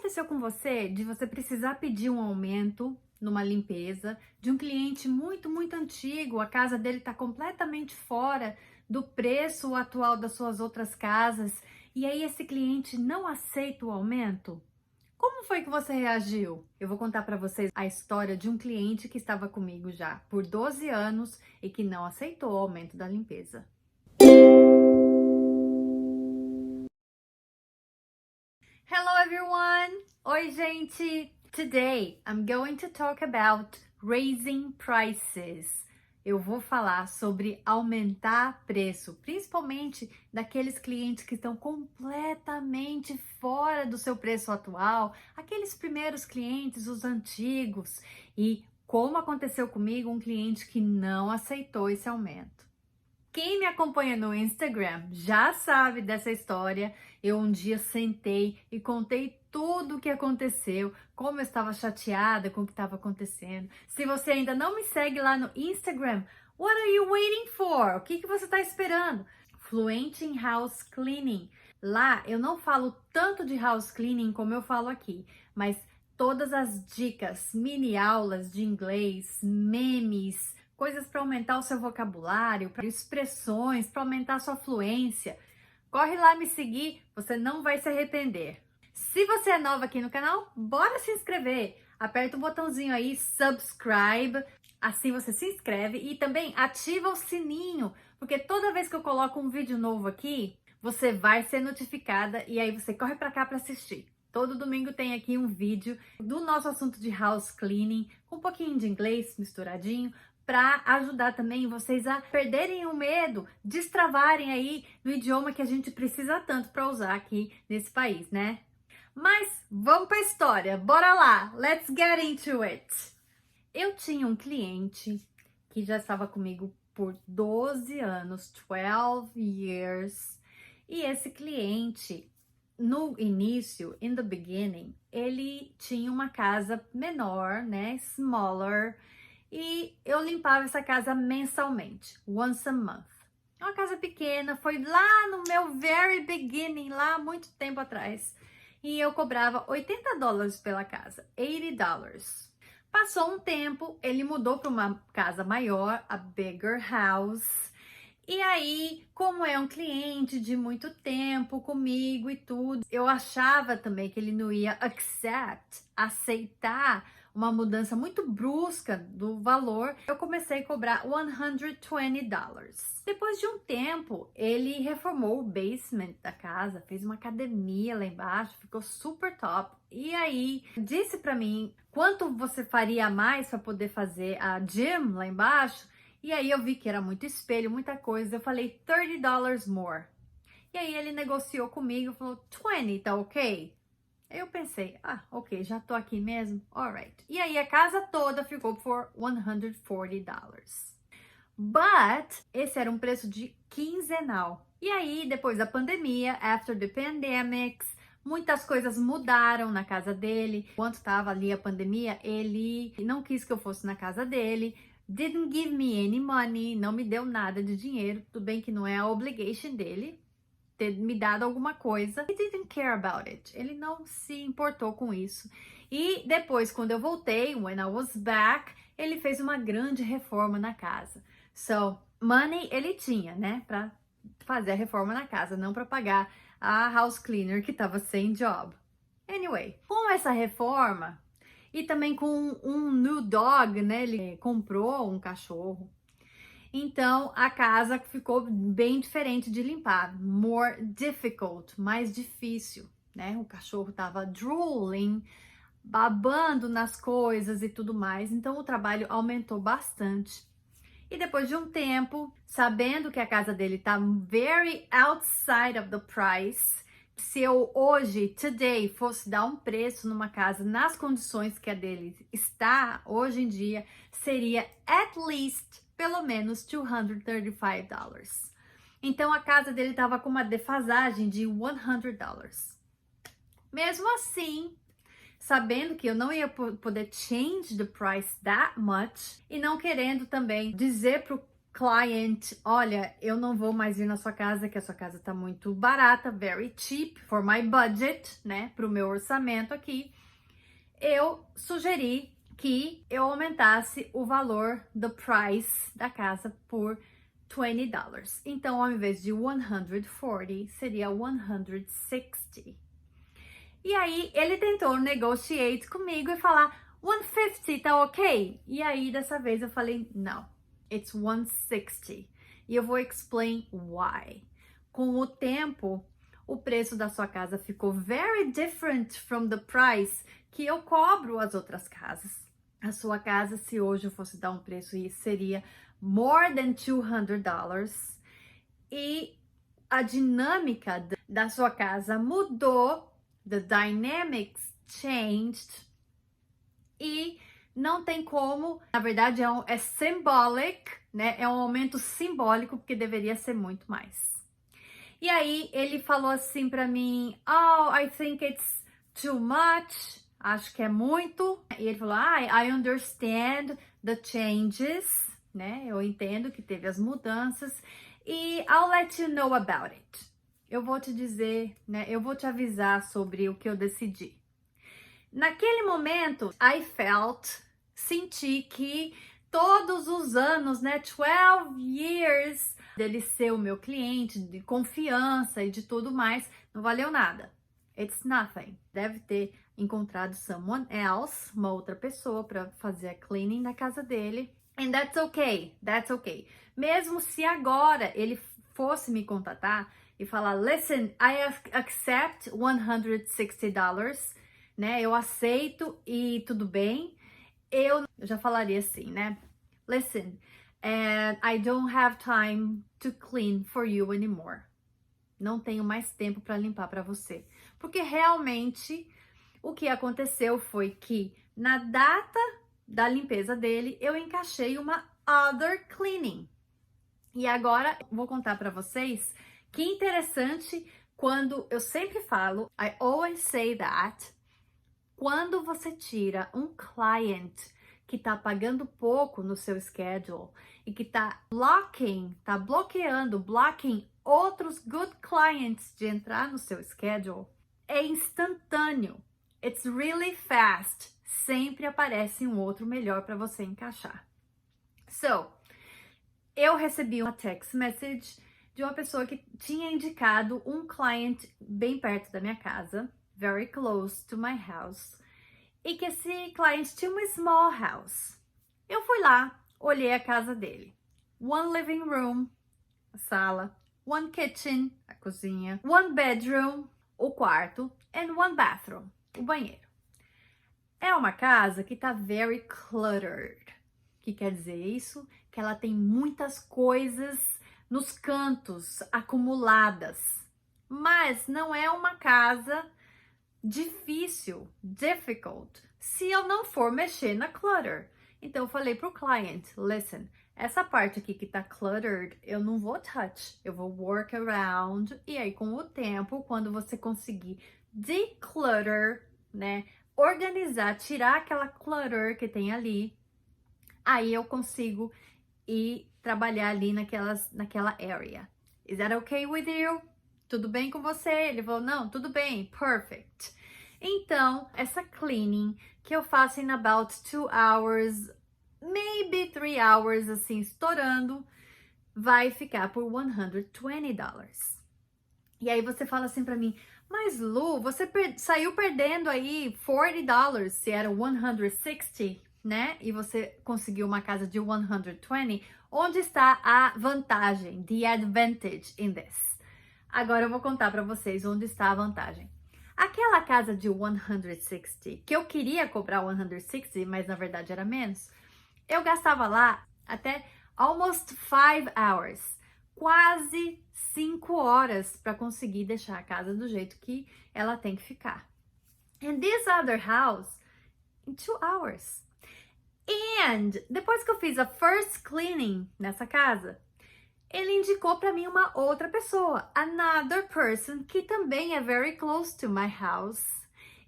aconteceu com você de você precisar pedir um aumento numa limpeza de um cliente muito antigo? A casa dele está completamente fora do preço atual das suas outras casas e aí esse cliente não aceita o aumento? Como foi que você reagiu? Eu vou contar para vocês a história de um cliente que estava comigo já por 12 anos e que não aceitou o aumento da limpeza. Hello everyone! Oi gente! Today I'm going to talk about raising prices. Eu vou falar sobre aumentar preço, principalmente daqueles clientes que estão completamente fora do seu preço atual, aqueles primeiros clientes, os antigos, e como aconteceu comigo, um cliente que não aceitou esse aumento. Quem me acompanha no Instagram já sabe dessa história. Eu um dia sentei e contei tudo o que aconteceu, como eu estava chateada com o que estava acontecendo. Se você ainda não me segue lá no Instagram, what are you waiting for? O que você está esperando? Fluente em House Cleaning. Lá eu não falo tanto de house cleaning como eu falo aqui, mas todas as dicas, mini aulas de inglês, memes, coisas para aumentar o seu vocabulário, expressões, para aumentar a sua fluência. Corre lá me seguir, você não vai se arrepender. Se você é nova aqui no canal, bora se inscrever. Aperta o botãozinho aí, subscribe, assim você se inscreve e também ativa o sininho, porque toda vez que eu coloco um vídeo novo aqui, você vai ser notificada e aí você corre para cá para assistir. Todo domingo tem aqui um vídeo do nosso assunto de house cleaning, com um pouquinho de inglês misturadinho, para ajudar também vocês a perderem o medo, destravarem aí no idioma que a gente precisa tanto para usar aqui nesse país, né? Mas vamos para a história, bora lá, let's get into it! Eu tinha um cliente que já estava comigo por 12 anos, 12 years, e esse cliente, no início, in the beginning, ele tinha uma casa menor, né, smaller, e eu limpava essa casa mensalmente, once a month. Uma casa pequena, foi lá no meu very beginning, lá há muito tempo atrás. E eu cobrava $80 pela casa, $80. Passou um tempo, ele mudou para uma casa maior, a bigger house. E aí, como é um cliente de muito tempo comigo e tudo, eu achava também que ele não ia aceitar uma mudança muito brusca do valor. Eu comecei a cobrar $120. Depois de um tempo, ele reformou o basement da casa, fez uma academia lá embaixo, ficou super top. E aí, disse para mim quanto você faria a mais para poder fazer a gym lá embaixo. E aí eu vi que era muito espelho, muita coisa. Eu falei $30 more. E aí ele negociou comigo, falou 20, tá ok? Aí eu pensei, ok, já tô aqui mesmo, alright. E aí a casa toda ficou por $140. But esse era um preço de quinzenal. E aí depois da pandemia, after the pandemics, muitas coisas mudaram na casa dele. Enquanto estava ali a pandemia, ele não quis que eu fosse na casa dele. Didn't give me any money, não me deu nada de dinheiro. Tudo bem que não é a obligation dele ter me dado alguma coisa. He didn't care about it. Ele não se importou com isso. E depois, quando eu voltei, when I was back, ele fez uma grande reforma na casa. So, money ele tinha, né, para fazer a reforma na casa, não para pagar a house cleaner que estava sem job. Anyway, com essa reforma e também com um new dog, né, ele comprou um cachorro. Então, a casa ficou bem diferente de limpar, more difficult, mais difícil, né? O cachorro tava drooling, babando nas coisas e tudo mais, então o trabalho aumentou bastante. E depois de um tempo, sabendo que a casa dele tá very outside of the price, se eu hoje, today, fosse dar um preço numa casa nas condições que a dele está hoje em dia, seria at least pelo menos $235. Então a casa dele estava com uma defasagem de $100. Mesmo assim, sabendo que eu não ia poder change the price that much e não querendo também dizer pro client, olha, eu não vou mais vir na sua casa, que a sua casa tá muito barata, very cheap for my budget, né, pro meu orçamento aqui. Eu sugeri que eu aumentasse o valor do price da casa por $20. Então, ao invés de 140, seria 160. E aí, ele tentou negotiate comigo e falar 150, tá ok? E aí, dessa vez, eu falei, não, it's 160. E eu vou explain why. Com o tempo, o preço da sua casa ficou very different from the price que eu cobro as outras casas. A sua casa, se hoje eu fosse dar um preço, seria more than $200. E a dinâmica da sua casa mudou, the dynamics changed, e não tem como, na verdade é symbolic, né? É um aumento simbólico, porque deveria ser muito mais. E aí ele falou assim pra mim, oh, I think it's too much, acho que é muito. E ele falou, I understand the changes, né? Eu entendo que teve as mudanças e I'll let you know about it. Eu vou te dizer, né? Eu vou te avisar sobre o que eu decidi. Naquele momento, senti que todos os anos, né, 12 years dele ser o meu cliente, de confiança e de tudo mais, não valeu nada. It's nothing. Deve ter encontrado someone else, uma outra pessoa, para fazer a cleaning na casa dele. And that's okay, that's okay. Mesmo se agora ele fosse me contatar e falar, listen, I accept $160, né? Eu aceito e tudo bem. Eu já falaria assim, né? Listen, I don't have time to clean for you anymore. Não tenho mais tempo para limpar para você. Porque realmente o que aconteceu foi que na data da limpeza dele, eu encaixei uma other cleaning. E agora vou contar para vocês que interessante, quando eu sempre falo, I always say that, quando você tira um client que tá pagando pouco no seu schedule e que tá bloqueando outros good clients de entrar no seu schedule, é instantâneo. It's really fast. Sempre aparece um outro melhor para você encaixar. So, eu recebi uma text message de uma pessoa que tinha indicado um client bem perto da minha casa, very close to my house, e que esse cliente tinha uma small house. Eu fui lá, olhei a casa dele. One living room, a sala, one kitchen, a cozinha, one bedroom, o quarto, and one bathroom, o banheiro. É uma casa que tá very cluttered. O que quer dizer isso? Que ela tem muitas coisas nos cantos, acumuladas. Mas não é uma casa difícil, difficult, se eu não for mexer na clutter. Então eu falei pro client, listen, essa parte aqui que tá cluttered, eu não vou touch, eu vou work around, e aí com o tempo, quando você conseguir declutter, né, organizar, tirar aquela clutter que tem ali, aí eu consigo ir trabalhar ali naquela area. Is that okay with you? Tudo bem com você? Ele falou, não, tudo bem, perfect. Então, essa cleaning que eu faço in about 2 hours, maybe 3 hours, assim, estourando, vai ficar por $120. E aí você fala assim pra mim, mas Lu, você saiu perdendo aí $40, se era 160, né? E você conseguiu uma casa de 120, onde está a vantagem, the advantage in this? Agora eu vou contar pra vocês onde está a vantagem. Aquela casa de 160, que eu queria cobrar 160, mas na verdade era menos, eu gastava lá até almost 5 hours, quase 5 horas para conseguir deixar a casa do jeito que ela tem que ficar. And this other house, in 2 hours. And depois que eu fiz a first cleaning nessa casa, ele indicou para mim uma outra pessoa, another person, que também é very close to my house.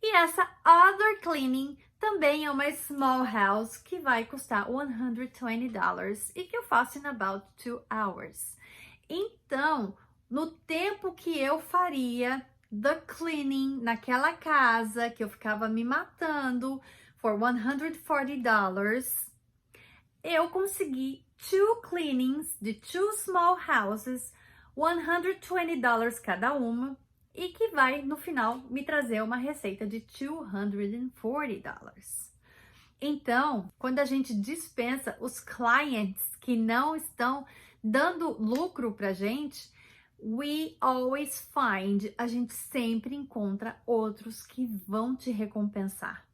E essa other cleaning Também é uma small house que vai custar $120 e que eu faço in about 2 hours. Então, no tempo que eu faria the cleaning naquela casa que eu ficava me matando for $140, eu consegui 2 cleanings de 2 small houses, $120 cada uma, e que vai no final me trazer uma receita de $240. Então, quando a gente dispensa os clients que não estão dando lucro pra gente, we always find, a gente sempre encontra outros que vão te recompensar.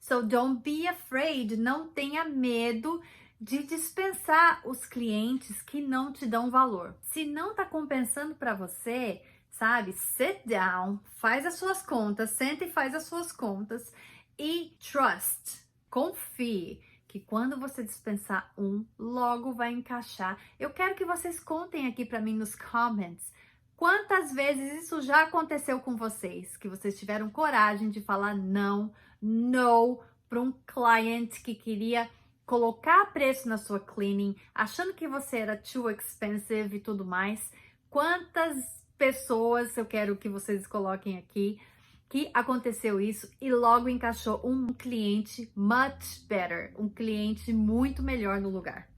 So don't be afraid, não tenha medo de dispensar os clientes que não te dão valor. Se não tá compensando para você, sabe? Sit down, faz as suas contas, senta e faz as suas contas e trust, confie que quando você dispensar um, logo vai encaixar. Eu quero que vocês contem aqui para mim nos comments quantas vezes isso já aconteceu com vocês, que vocês tiveram coragem de falar não, no para um client que queria colocar preço na sua cleaning, achando que você era too expensive e tudo mais. Quantas pessoas eu quero que vocês coloquem aqui que aconteceu isso e logo encaixou um cliente much better, um cliente muito melhor no lugar.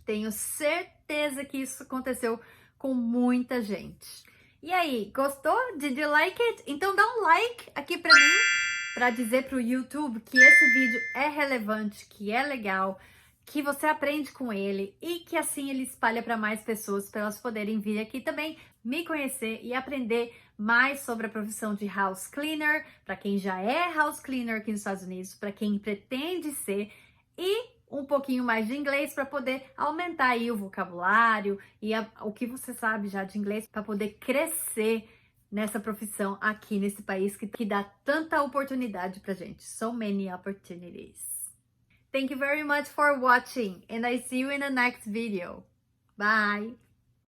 Tenho certeza que isso aconteceu com muita gente. E aí, gostou? Did you like it? Então dá um like aqui pra mim, para dizer pro YouTube que esse vídeo é relevante, que é legal, que você aprende com ele e que assim ele espalha para mais pessoas, para elas poderem vir aqui também me conhecer e aprender mais sobre a profissão de house cleaner, para quem já é house cleaner aqui nos Estados Unidos, para quem pretende ser, e um pouquinho mais de inglês para poder aumentar aí o vocabulário e o que você sabe já de inglês para poder crescer nessa profissão aqui nesse país que dá tanta oportunidade pra gente. So many opportunities. Thank you very much for watching and I see you in the next video. Bye!